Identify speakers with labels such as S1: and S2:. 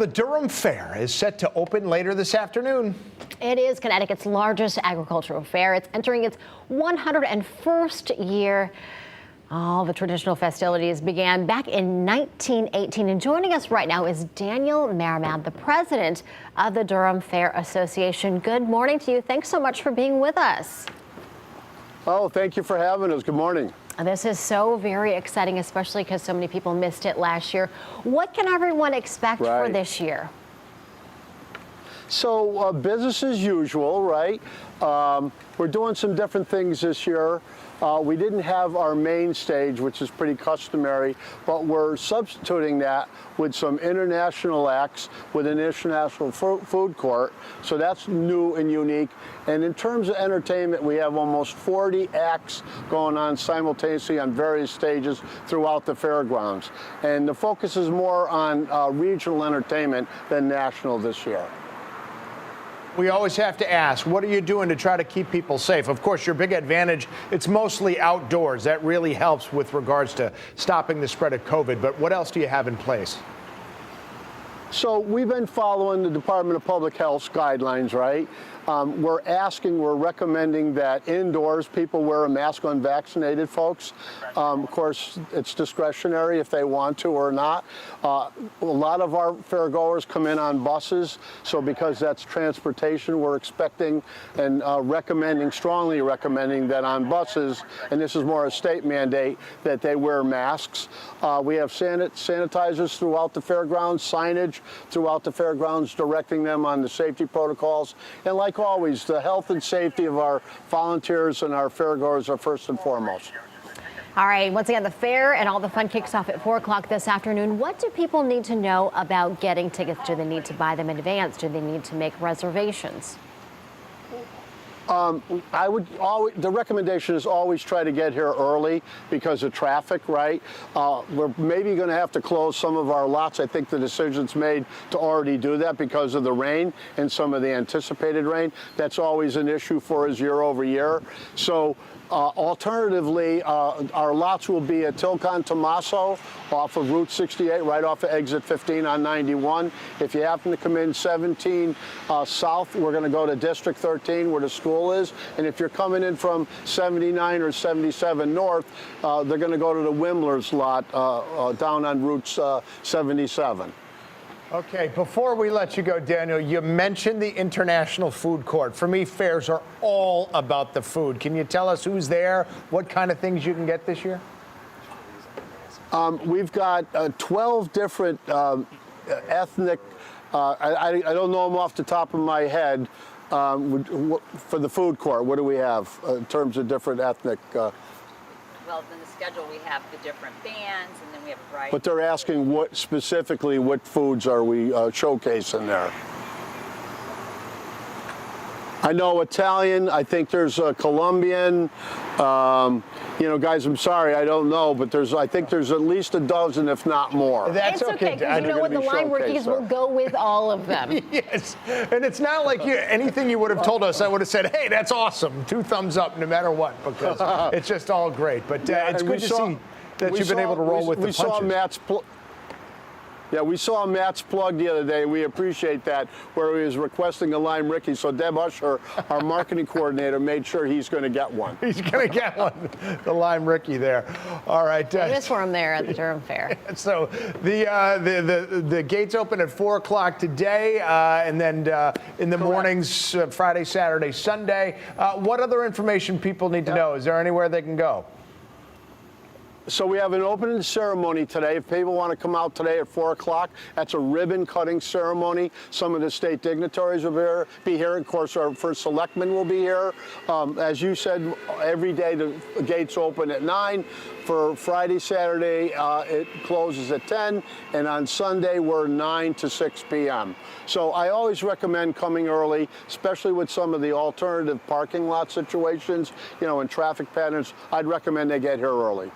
S1: The Durham Fair is set to open later this afternoon.
S2: It is Connecticut's largest agricultural fair. It's entering its 101st year. All the traditional festivities began back in 1918. And joining us right now is Daniel Miramant, the president of the Durham Fair Association. Good morning to you. Thanks so much for being with us.
S3: Oh, thank you for having us. Good morning.
S2: This is so very exciting, especially because so many people missed it last year. What can everyone expect for this year?
S3: So business as usual, right? We're doing some different things this year. We didn't have our main stage, which is pretty customary, but we're substituting that with some international acts with an international food court. So that's new and unique. And in terms of entertainment, we have almost 40 acts going on simultaneously on various stages throughout the fairgrounds. And the focus is more on regional entertainment than national this year.
S1: We always have to ask, what are you doing to try to keep people safe? Of course, your big advantage, it's mostly outdoors. That really helps with regards to stopping the spread of COVID. But what else do you have in place?
S3: So we've been following the Department of Public Health's guidelines, right? We're recommending that indoors people wear a mask, unvaccinated folks. Of course, it's discretionary if they want to or not. A lot of our fairgoers come in on buses, so because that's transportation, we're expecting and strongly recommending that on buses, and this is more a state mandate, that they wear masks. We have sanitizers throughout the fairgrounds, signage throughout the fairgrounds directing them on the safety protocols. And like always, the health and safety of our volunteers and our fairgoers are first and foremost.
S2: All right, once again, the fair and all the fun kicks off at 4 o'clock this afternoon. What do people need to know about getting tickets? Do they need to buy them in advance? Do they need to make reservations?
S3: The recommendation is always try to get here early because of traffic, right? We're maybe going to have to close some of our lots. I think the decision's made to already do that because of the rain and some of the anticipated rain. That's always an issue for us year over year. So alternatively, our lots will be at Tilcon Tommaso off of Route 68, right off of exit 15 on 91. If you happen to come in 17 south, we're going to go to District 13 where the school is. And if you're coming in from 79 or 77 north, they're going to go to the Wimblers lot down on Route 77.
S1: Okay, before we let you go, Daniel, you mentioned the International Food Court. For me, fairs are all about the food. Can you tell us who's there, what kind of things you can get this year?
S3: We've got 12 different ethnic, I don't know them off the top of my head, for the food court. What do we have in terms of different ethnic?
S4: Well, in the schedule we have the different bands, and then we have a variety.
S3: But they're asking what foods are we showcasing there? I know Italian. I think there's a Colombian. Guys, I'm sorry, I don't know, but I think there's at least a dozen, if not more.
S2: That's okay, because you know what, the line workings will go with all of them.
S1: Yes, and it's not like anything you would have told us, I would have said, hey, that's awesome, 2 thumbs up no matter what, because it's just all great. But it's good to see that you've been able to roll with the punches.
S3: We saw Matt's plug the other day. We appreciate that, where he was requesting a lime Ricky. So Deb Usher, our marketing coordinator, made sure he's going to get one.
S1: He's going to get one, the lime Ricky there. All right.
S2: This for him there at the Durham Fair.
S1: So the gates open at 4 o'clock today, and then in the mornings, Friday, Saturday, Sunday. What other information people need to know? Is there anywhere they can go?
S3: So we have an opening ceremony today. If people want to come out today at 4 o'clock, that's a ribbon cutting ceremony. Some of the state dignitaries will be here. Of course, our first selectman will be here. As you said, every day the gates open at 9. For Friday, Saturday, it closes at 10. And on Sunday, we're 9 to 6 p.m. So I always recommend coming early, especially with some of the alternative parking lot situations, and traffic patterns. I'd recommend they get here early.